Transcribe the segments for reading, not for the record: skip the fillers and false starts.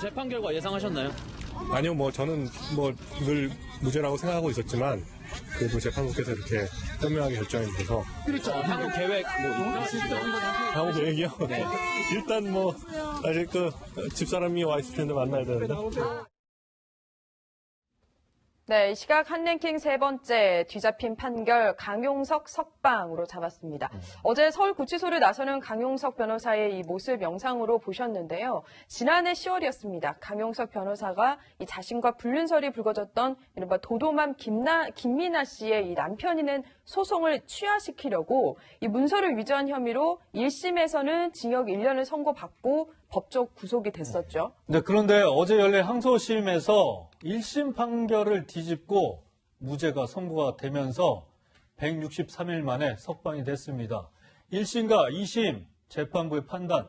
재판 결과 예상하셨나요? 아니요, 저는 늘 무죄라고 생각하고 있었지만 그래도 재판부께서 이렇게 현명하게 결정해 주셔서. 그렇죠. 향후 계획 있으시죠? 향후 계획이요? 네. 일단 아직 집사람이 와 있을 텐데 만나야 되는데. 네, 시각 한랭킹 세 번째 뒤잡힌 판결 강용석 석방으로 잡았습니다. 어제 서울구치소를 나서는 강용석 변호사의 이 모습 영상으로 보셨는데요. 지난해 10월이었습니다. 강용석 변호사가 이 자신과 불륜설이 불거졌던 이른바 도도맘 김미나 씨의 이 남편이 낸 소송을 취하시키려고 이 문서를 위조한 혐의로 1심에서는 징역 1년을 선고받고 법적 구속이 됐었죠. 네, 그런데 어제 열린 항소심에서 1심 판결을 뒤집고 무죄가 선고가 되면서 163일 만에 석방이 됐습니다. 1심과 2심 재판부의 판단.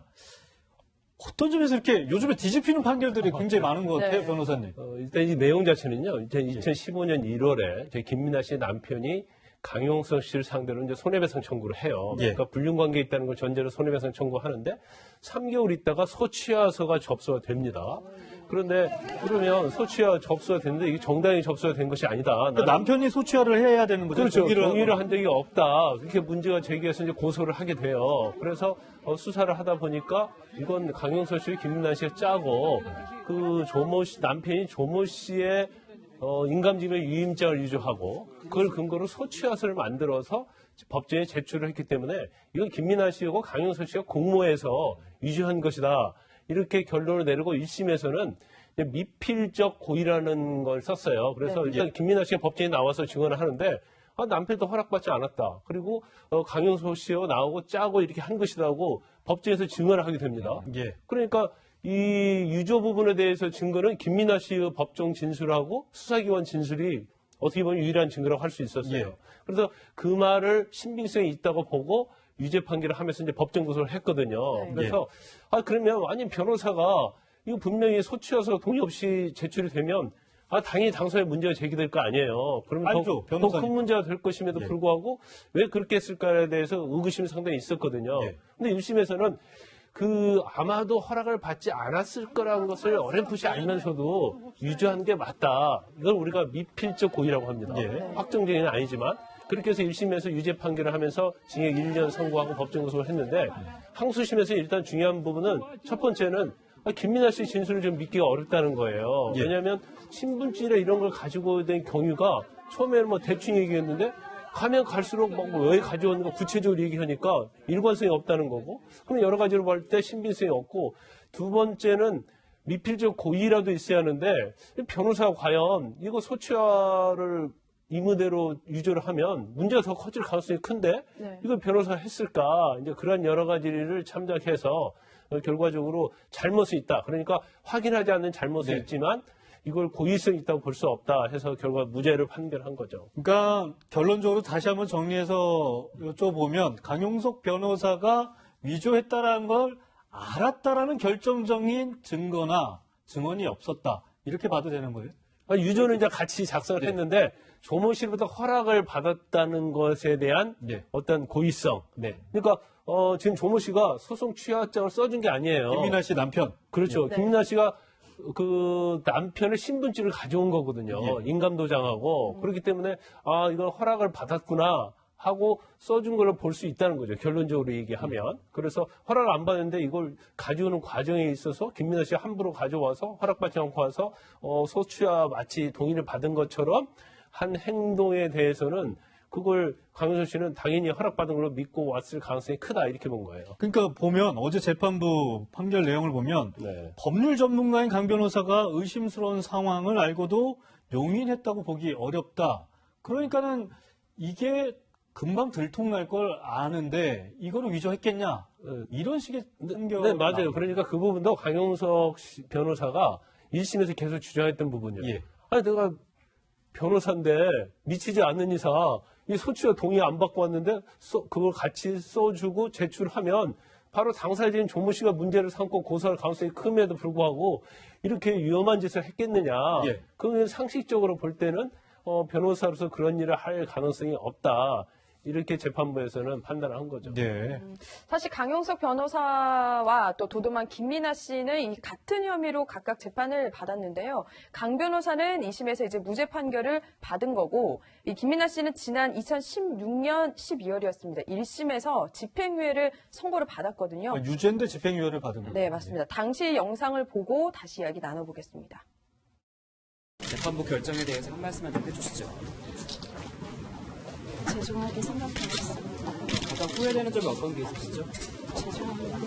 어떤 점에서 이렇게 요즘에 뒤집히는 판결들이 굉장히 많은 것 같아요, 네. 변호사님. 일단 이 내용 자체는요, 2015년 1월에 김민아 씨의 남편이 강용석 씨를 상대로 이제 손해배상 청구를 해요. 예. 그러니까 불륜관계 있다는 걸 전제로 손해배상 청구하는데 3개월 있다가 소취하서가 접수가 됩니다. 그런데 그러면 소취하 접수가 됐는데 이게 정당히 접수가 된 것이 아니다. 그러니까 남편이 소취하를 해야 되는 거죠. 그렇죠. 동의를 한 적이 없다. 그렇게 문제가 제기해서 이제 고소를 하게 돼요. 그래서 수사를 하다 보니까 이건 강용석 씨, 김민아 씨가 짜고 그 조모 씨 남편이 조모 씨의 인감증명 유임장을 위조하고 그걸 근거로 소취하서를 만들어서 법정에 제출을 했기 때문에 이건 김민아 씨하고 강용석 씨가 공모해서 위조한 것이다. 이렇게 결론을 내리고 1심에서는 미필적 고의라는 걸 썼어요. 그래서 일단 김민아 씨가 법정에 나와서 증언을 하는데 남편도 허락받지 않았다. 그리고 강용석 씨하고 나오고 짜고 이렇게 한 것이라고 법정에서 증언을 하게 됩니다. 예. 그러니까 이 유조 부분에 대해서 증거는 김민아 씨의 법정 진술하고 수사기관 진술이 어떻게 보면 유일한 증거라고 할 수 있었어요. 예. 그래서 그 말을 신빙성이 있다고 보고 유죄 판결을 하면서 이제 법정 고소를 했거든요. 네. 그래서 그러면 아니 변호사가 이거 분명히 소취여서 동의 없이 제출이 되면 당연히 당사에 문제가 제기될 거 아니에요. 그러면 알죠, 더 큰 문제가 될 것임에도 불구하고 왜 그렇게 했을까에 대해서 의구심이 상당히 있었거든요. 근데 1심에서는 아마도 허락을 받지 않았을 거라는 것을 어렴풋이 알면서도 유죄한 게 맞다. 이걸 우리가 미필적 고의라고 합니다. 확정적인 아니지만. 그렇게 해서 1심에서 유죄 판결을 하면서 징역 1년 선고하고 법정 고소를 했는데 항소심에서 일단 중요한 부분은 첫 번째는 김민아 씨 진술을 좀 믿기가 어렵다는 거예요. 왜냐하면 신분증이나 이런 걸 가지고 된 경위가 처음에는 대충 얘기했는데 가면 갈수록 왜 가져오는 거 구체적으로 얘기하니까 일관성이 없다는 거고 그럼 여러 가지로 볼 때 신빙성이 없고 두 번째는 미필적 고의라도 있어야 하는데 변호사가 과연 이거 소취화를 의무대로 유조를 하면 문제가 더 커질 가능성이 큰데 이걸 변호사가 했을까 이제 그런 여러 가지를 참작해서 결과적으로 잘못이 있다. 그러니까 확인하지 않는 잘못이 있지만 이걸 고의성이 있다고 볼 수 없다 해서 결과 무죄를 판결한 거죠. 그러니까 결론적으로 다시 한번 정리해서 여쭤보면 강용석 변호사가 위조했다라는 걸 알았다라는 결정적인 증거나 증언이 없었다. 이렇게 봐도 되는 거예요? 유조는 이제 같이 작성을 했는데 조모 씨로부터 허락을 받았다는 것에 대한 어떤 고의성. 그러니까 지금 조모 씨가 소송 취하장을 써준 게 아니에요. 김민아 씨 남편. 그렇죠. 김민아 씨가 그 남편의 신분증을 가져온 거거든요. 인감도장하고. 그렇기 때문에 이건 허락을 받았구나 하고 써준 걸로 볼 수 있다는 거죠. 결론적으로 얘기하면. 그래서 허락을 안 받았는데 이걸 가져오는 과정에 있어서 김민아 씨가 함부로 가져와서 허락받지 않고 와서 소취와 마치 동의를 받은 것처럼 한 행동에 대해서는 그걸 강용석 씨는 당연히 허락받은 걸로 믿고 왔을 가능성이 크다 이렇게 본 거예요. 그러니까 보면 어제 재판부 판결 내용을 보면 법률 전문가인 강 변호사가 의심스러운 상황을 알고도 용인했다고 보기 어렵다. 그러니까는 이게 금방 들통날 걸 아는데 이거를 위조했겠냐 이런 식의 판결. 네, 맞아요. 그러니까 그 부분도 강용석 변호사가 1심에서 계속 주장했던 부분이에요. 아니 내가 변호사인데 미치지 않는 이상 이 소취와 동의 안 받고 왔는데 그걸 같이 써주고 제출하면 바로 당사자인 조모 씨가 문제를 삼고 고소할 가능성이 큼에도 불구하고 이렇게 위험한 짓을 했겠느냐. 그건 상식적으로 볼 때는 변호사로서 그런 일을 할 가능성이 없다. 이렇게 재판부에서는 판단을 한 거죠. 네. 사실 강용석 변호사와 또 도도만 김민아 씨는 이 같은 혐의로 각각 재판을 받았는데요. 강 변호사는 2심에서 이제 무죄 판결을 받은 거고, 이 김민아 씨는 지난 2016년 12월이었습니다. 1심에서 집행유예를 선고를 받았거든요. 유죄인데 집행유예를 받은 거예요. 네, 맞습니다. 당시 영상을 보고 다시 이야기 나눠보겠습니다. 재판부 결정에 대해서 한 말씀만 좀 해주시죠. 죄송하게 생각하고 있습니다. 가장 후회되는 점이 어떤 게 있으시죠? 죄송합니다.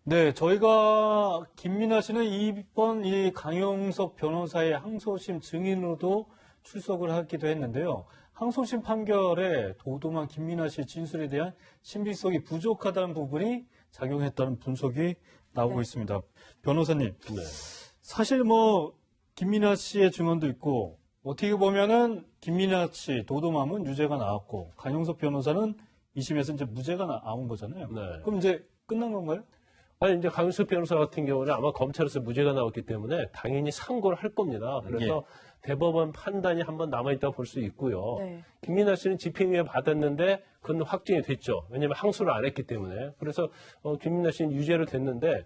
네, 저희가 김민아 씨는 이번 이 강용석 변호사의 항소심 증인으로도 출석을 하기도 했는데요. 항소심 판결에 도도만 김민아 씨의 진술에 대한 신빙성이 부족하다는 부분이 작용했다는 분석이 나오고 있습니다. 변호사님, 사실 뭐 김민아 씨의 증언도 있고 어떻게 보면은 김민아 씨, 도도맘은 유죄가 나왔고 강용석 변호사는 2심에서 이제 무죄가 나온 거잖아요. 네. 그럼 이제 끝난 건가요? 아니, 이제 강용석 변호사 같은 경우는 아마 검찰에서 무죄가 나왔기 때문에 당연히 상고를 할 겁니다. 그래서 대법원 판단이 한번 남아있다고 볼 수 있고요. 네. 김민아 씨는 집행유예 받았는데 그건 확정이 됐죠. 왜냐하면 항소를 안 했기 때문에. 그래서 김민아 씨는 유죄로 됐는데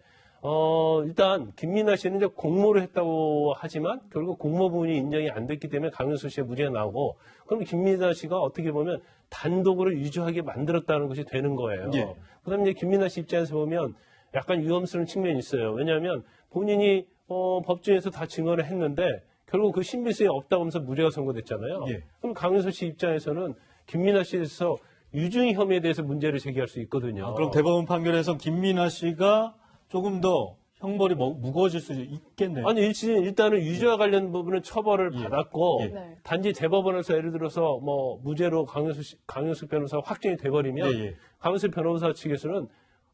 일단 김민아 씨는 이제 공모를 했다고 하지만 결국 공모 부분이 인정이 안 됐기 때문에 강용석 씨의 무죄가 나오고, 그럼 김민아 씨가 어떻게 보면 단독으로 유죄하게 만들었다는 것이 되는 거예요. 예. 그다음에 이제 김민아 씨 입장에서 보면 약간 위험스러운 측면이 있어요. 왜냐하면 본인이 법정에서 다 증언을 했는데 결국 그 신빙성이 없다고 하면서 무죄가 선고됐잖아요. 예. 그럼 강용석 씨 입장에서는 김민아 씨에서 유증 혐의에 대해서 문제를 제기할 수 있거든요. 그럼 대법원 판결에서 김민아 씨가 조금 더 형벌이 무거워질 수 있겠네요. 아니, 일단은 유죄와 관련 부분은 처벌을 받았고, 네. 단지 대법원에서 예를 들어서 뭐 무죄로 강용석 변호사가 확정이 돼버리면 강용석 변호사 측에서는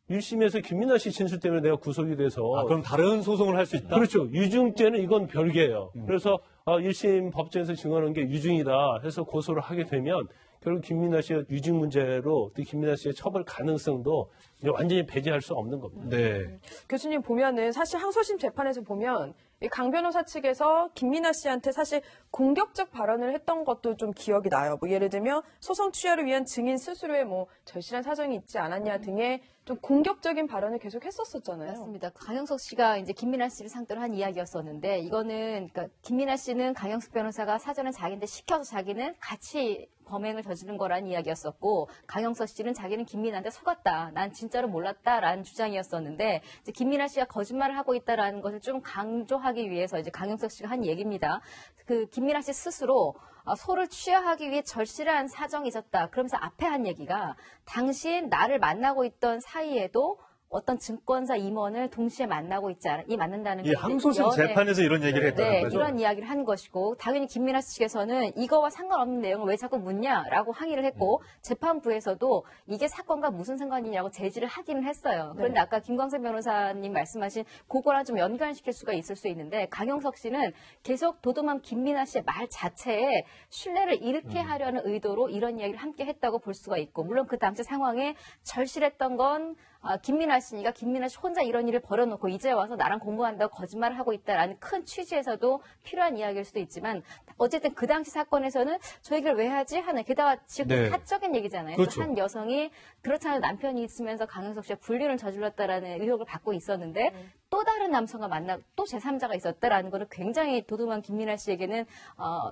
1심에서 김민아 씨 진술 때문에 내가 구속이 돼서 그럼 다른 소송을 할 수 있다? 그렇죠. 유증죄는 이건 별개예요. 그래서 1심 법정에서 증언한 게 유증이다 해서 고소를 하게 되면 결국 김민아 씨의 유증 문제로 또 김민아 씨의 처벌 가능성도 이제 완전히 배제할 수 없는 겁니다. 네. 교수님 보면은 사실 항소심 재판에서 보면 이 강 변호사 측에서 김민아 씨한테 사실 공격적 발언을 했던 것도 좀 기억이 나요. 뭐 예를 들면 소송 취하를 위한 증인 스스로의 뭐 절실한 사정이 있지 않았냐 등의 좀 공격적인 발언을 계속 했었잖아요. 맞습니다. 강용석 씨가 이제 김민아 씨를 상대로 한 이야기였었는데, 이거는 그러니까 김민아 씨는 강용석 변호사가 사전에 자기한테 시켜서 자기는 같이 범행을 저지른 거라는 이야기였었고, 강용석 씨는 자기는 김민아한테 속았다, 난 진짜로 몰랐다라는 주장이었었는데, 이제 김민아 씨가 거짓말을 하고 있다라는 것을 좀 강조하기 위해서 이제 강용석 씨가 한 얘기입니다. 그 김민아 씨 스스로 소를 취하하기 위해 절실한 사정이 있었다. 그러면서 앞에 한 얘기가, 당신 나를 만나고 있던 사이에도 어떤 증권사 임원을 동시에 만나고 있지 않는다는 이 항소심 재판에서 이런 얘기를 했다는 거죠? 이런 이야기를 한 것이고, 당연히 김민아 씨 측에서는 이거와 상관없는 내용을 왜 자꾸 묻냐라고 항의를 했고, 재판부에서도 이게 사건과 무슨 상관이냐고 제지를 하기는 했어요. 그런데 아까 김광세 변호사님 말씀하신 그거랑 좀 연관시킬 수가 있을 수 있는데, 강용석 씨는 계속 도도맘 김민아 씨의 말 자체에 신뢰를 잃게 하려는 의도로 이런 이야기를 함께 했다고 볼 수가 있고, 물론 그 당시 상황에 절실했던 건 김민아 씨니까 김민아 씨 혼자 이런 일을 벌여놓고 이제 와서 나랑 공부한다고 거짓말을 하고 있다라는 큰 취지에서도 필요한 이야기일 수도 있지만, 어쨌든 그 당시 사건에서는 저 얘기를 왜 하지 하는, 게다가 지금 사적인 얘기잖아요. 그렇죠. 한 여성이 그렇잖아요. 남편이 있으면서 강용석 씨가 불륜을 저질렀다라는 의혹을 받고 있었는데 또 다른 남성과 만나고 또 제3자가 있었다라는 거는 굉장히 도도만 김민아 씨에게는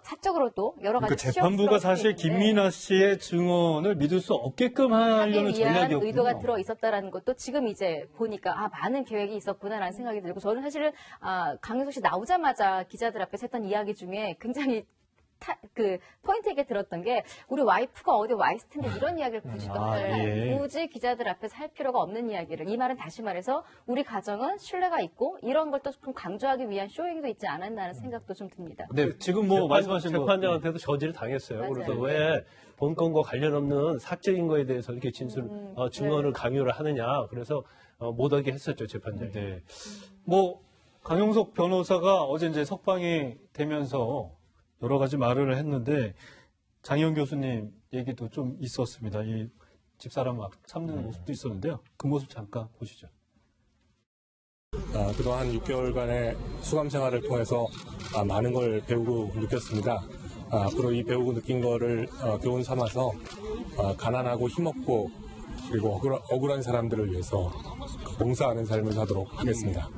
사적으로도 여러 가지 그러니까 재판부가 사실 김민아 씨의 증언을 믿을 수 없게끔 하려는 전략이었군요. 의도가 들어 있었다라는 것도 지금 이제 보니까 많은 계획이 있었구나라는 생각이 들고, 저는 사실은 강용석 씨 나오자마자 기자들 앞에서 했던 이야기 중에 굉장히 포인트에게 들었던 게, 우리 와이프가 어디 와 있을 텐데 이런 이야기를 굳이 굳이 기자들 앞에서 할 필요가 없는 이야기를, 이 말은 다시 말해서 우리 가정은 신뢰가 있고 이런 걸 또 좀 강조하기 위한 쇼잉도 있지 않았나는 생각도 좀 듭니다. 네, 지금 뭐 말씀하신 거 재판장한테도 저지를 당했어요. 맞아요. 그래서 왜 본건과 관련 없는 사적인 거에 대해서 이렇게 증언을 강요를 하느냐. 그래서 못하게 했었죠, 재판장이. 네. 뭐 강용석 변호사가 어제 이제 석방이 되면서 여러 가지 말을 했는데, 장희영 교수님 얘기도 좀 있었습니다. 이 집사람 막 참는 모습도 있었는데요. 그 모습 잠깐 보시죠. 그동안 6개월간의 수감 생활을 통해서 많은 걸 배우고 느꼈습니다. 앞으로 이 배우고 느낀 거를 교훈 삼아서 가난하고 힘없고 그리고 억울한 사람들을 위해서 봉사하는 삶을 사도록 하겠습니다.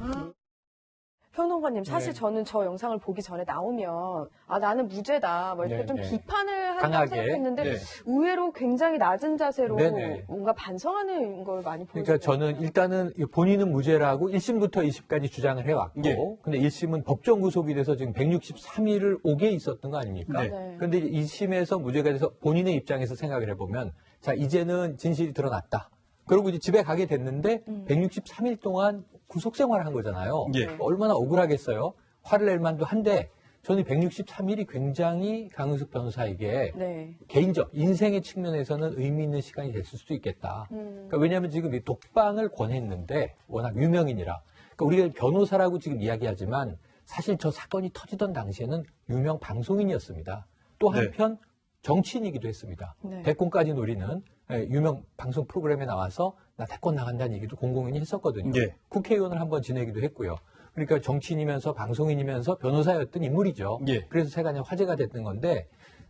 평론가님, 사실 네. 저는 저 영상을 보기 전에 나오면 나는 무죄다 뭐 이렇게 네, 좀 네. 비판을 한다고 강하게. 생각했는데 네. 의외로 굉장히 낮은 자세로 네네. 뭔가 반성하는 걸 많이 보여요. 그러니까 저는 일단은 본인은 무죄라고 1심부터 2심까지 주장을 해왔고, 예. 근데 1심은 법정 구속이 돼서 지금 163일을 오게 있었던 거 아닙니까? 네. 그런데 2심에서 무죄가 돼서 본인의 입장에서 생각을 해보면, 자, 이제는 진실이 드러났다. 그리고 이제 집에 가게 됐는데 163일 동안 구속 생활을 한 거잖아요. 예. 얼마나 억울하겠어요? 화를 낼 만도 한데, 저는 163일이 굉장히 강은숙 변호사에게 네. 개인적 인생의 측면에서는 의미 있는 시간이 됐을 수도 있겠다. 그러니까 왜냐하면 지금 이 독방을 권했는데 워낙 유명인이라. 그러니까 우리가 변호사라고 지금 이야기하지만 사실 저 사건이 터지던 당시에는 유명 방송인이었습니다. 또 한편 정치인이기도 했습니다. 네. 대권까지 노리는 유명 방송 프로그램에 나와서 나 대권 나간다는 얘기도 공공연히 했었거든요. 예. 국회의원을 한번 지내기도 했고요. 그러니까 정치인이면서 방송인이면서 변호사였던 인물이죠. 예. 그래서 세간에 화제가 됐던 건데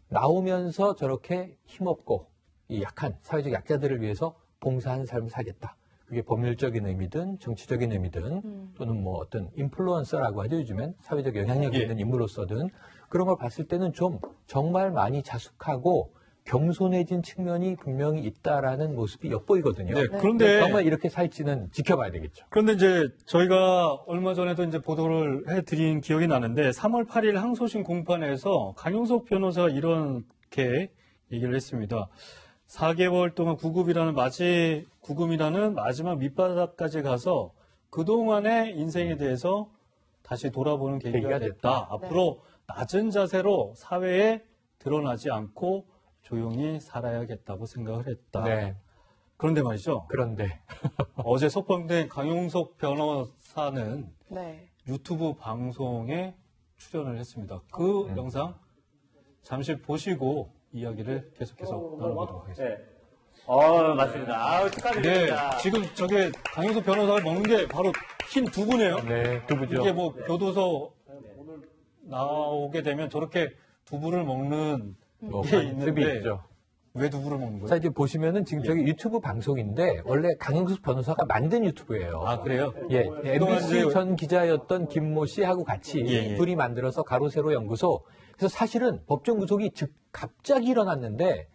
나오면서 저렇게 힘없고 이 약한 사회적 약자들을 위해서 봉사하는 삶을 살겠다. 그게 법률적인 의미든 정치적인 의미든 또는 뭐 어떤 인플루언서라고 하죠. 요즘엔 사회적 영향력이 예. 있는 인물로서든 그런 걸 봤을 때는 좀 정말 많이 자숙하고 겸손해진 측면이 분명히 있다라는 모습이 엿보이거든요. 네, 그런데 정말 이렇게 살지는 지켜봐야 되겠죠. 그런데 이제 저희가 얼마 전에도 이제 보도를 해드린 기억이 나는데 3월 8일 항소심 공판에서 강용석 변호사가 이렇게 얘기를 했습니다. 4개월 동안 구금이라는 마지막 밑바닥까지 가서 그동안의 인생에 대해서 다시 돌아보는 계기가 됐다. 앞으로 낮은 자세로 사회에 드러나지 않고 조용히 살아야겠다고 생각을 했다. 네. 그런데 말이죠. 그런데 어제 석방된 강용석 변호사는 네. 유튜브 방송에 출연을 했습니다. 그 영상 잠시 보시고 이야기를 계속해서 나눠보도록 하겠습니다. 맞습니다. 축하드립니다. 네, 지금 저게 강용석 변호사가 먹는 게 바로 흰 두부네요. 네, 두부죠. 이게 뭐 교도소 나오게 되면 저렇게 두부를 먹는 게 습이 있는데 있죠. 왜 두부를 먹는 자, 거예요? 이제 보시면은 지금 저기 유튜브 방송인데 원래 강용석 변호사가 만든 유튜브예요. 아, 그래요? 예, 그동안 MBC 이제- 전 기자였던 김모 씨하고 같이 예. 둘이 만들어서 가로세로 연구소. 그래서 사실은 법정 구속이 갑자기 일어났는데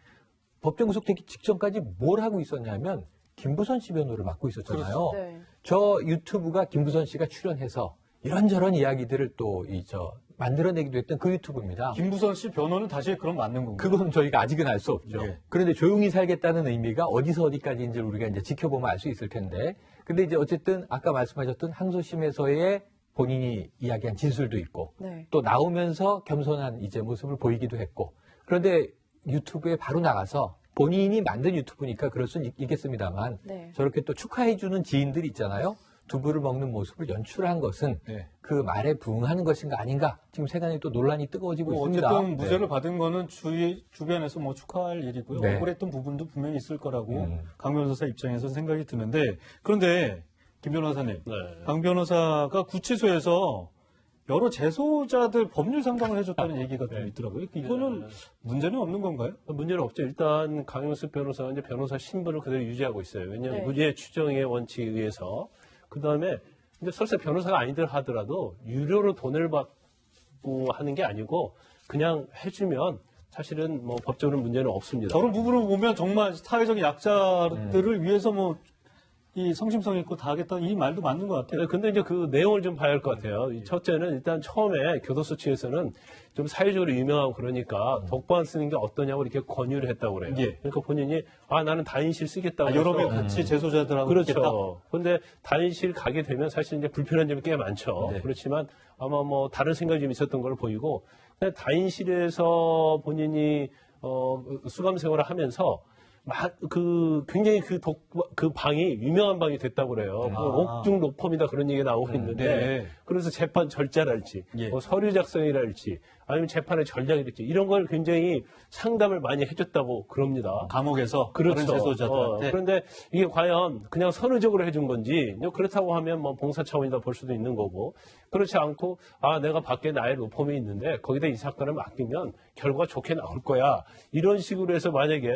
법정 구속되기 직전까지 뭘 하고 있었냐면 김부선 씨 변호를 맡고 있었잖아요. 네. 저 유튜브가 김부선 씨가 출연해서 이런저런 이야기들을 또 만들어내기도 했던 그 유튜브입니다. 김부선 씨 변호는 다시 그럼 맞는 건가요? 그건 저희가 아직은 알 수 없죠. 예. 그런데 조용히 살겠다는 의미가 어디서 어디까지인지 우리가 이제 지켜보면 알 수 있을 텐데. 근데 이제 어쨌든 아까 말씀하셨던 항소심에서의 본인이 이야기한 진술도 있고 네. 또 나오면서 겸손한 이제 모습을 보이기도 했고. 그런데 유튜브에 바로 나가서 본인이 만든 유튜브니까 그럴 수는 있겠습니다만 네. 저렇게 또 축하해주는 지인들이 있잖아요. 두부를 먹는 모습을 연출한 것은 네. 그 말에 부응하는 것인가 아닌가 지금 세간에 또 논란이 뜨거워지고 있습니다. 어쨌든 무죄를 받은 거는 주변에서 뭐 축하할 일이고요. 네. 억울했던 부분도 분명히 있을 거라고 음. 강 변호사 입장에서 생각이 드는데 그런데 김 변호사님, 강 변호사가 구치소에서 여러 재소자들 법률 상담을 해줬다는 얘기가 좀 있더라고요. 이거는 문제는 없는 건가요? 문제는 없죠. 일단 강용석 변호사가 이제 변호사 신분을 그대로 유지하고 있어요. 왜냐하면 네. 무죄 추정의 원칙에 의해서. 그 다음에 이제 설사 변호사가 아니들 하더라도 유료로 돈을 받고 하는 게 아니고 그냥 해주면 사실은 뭐 법적으로 문제는 없습니다. 저런 부분을 보면 정말 사회적 약자들을 위해서 뭐 이 성심성 있고 다 하겠다는 이 말도 맞는 것 같아요. 네, 근데 이제 그 내용을 좀 봐야 할 것 같아요. 이 첫째는 일단 처음에 교도소 측에서는 좀 사회적으로 유명하고 그러니까 독방 쓰는 게 어떠냐고 이렇게 권유를 했다고 그래요. 예. 그러니까 본인이 나는 다인실 쓰겠다고 여러 명 해서 같이 재소자들하고 있겠다. 그렇죠. 그런데 다인실 가게 되면 사실 이제 불편한 점이 꽤 많죠. 네. 그렇지만 아마 뭐 다른 생각이 좀 있었던 걸로 보이고 그냥 다인실에서 본인이 수감 생활을 하면서 굉장히 그 방이 유명한 방이 됐다고 그래요. 옥중 로펌이다 그런 얘기가 나오고 있는데 네. 그래서 재판 절차랄지 예. 뭐 서류 작성이랄지 아니면 재판의 전략이겠지. 이런 걸 굉장히 상담을 많이 해줬다고 그럽니다. 감옥에서 그렇죠. 다른 재소자들한테. 그런데 이게 과연 그냥 선의적으로 해준 건지 그렇다고 하면 뭐 봉사 차원이다 볼 수도 있는 거고 그렇지 않고 내가 밖에 나의 로펌이 있는데 거기다 이 사건을 맡기면 결과가 좋게 나올 거야. 이런 식으로 해서 만약에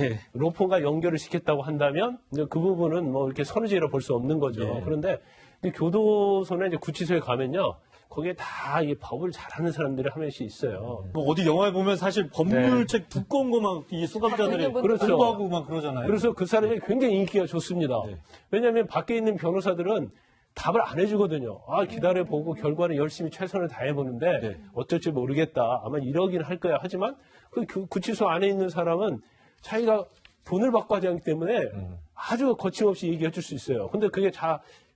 예. 로펌과 연결을 시켰다고 한다면 이제 그 부분은 뭐 이렇게 선의적이라 볼 수 없는 거죠. 예. 그런데 이 교도소나 이제 구치소에 가면요. 거기에 다 이 법을 잘하는 사람들이 한 명씩 있어요. 뭐 어디 영화에 보면 사실 법률책 두꺼운 거만 이 수감자들이 그렇죠. 공부하고 막 그러잖아요. 그래서 그 사람이 굉장히 인기가 좋습니다. 왜냐하면 밖에 있는 변호사들은 답을 안 해주거든요. 기다려보고 결과는 열심히 최선을 다해보는데 어쩔지 모르겠다. 아마 이러긴 할 거야. 하지만 그 구치소 안에 있는 사람은 자기가 돈을 받고 하지 않기 때문에 아주 거침없이 얘기해 줄 수 있어요. 근데 그게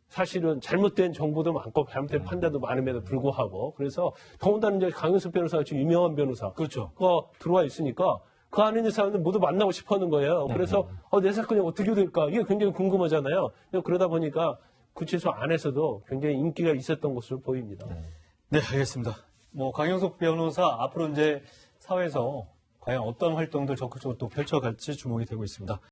사실은 잘못된 정보도 많고 잘못된 판단도 많음에도 불구하고 그래서 더군다나 이제 강윤석 변호사 같이 유명한 변호사 그렇죠. 들어와 있으니까 그 안에 있는 사람들 모두 만나고 싶어하는 거예요. 그래서 내 사건이 어떻게 될까 이게 굉장히 궁금하잖아요. 그러다 보니까 구치소 안에서도 굉장히 인기가 있었던 것으로 보입니다. 네, 알겠습니다. 뭐 강영석 변호사 앞으로 이제 사회에서 과연 어떤 활동들 적극적으로 또 펼쳐갈지 주목이 되고 있습니다.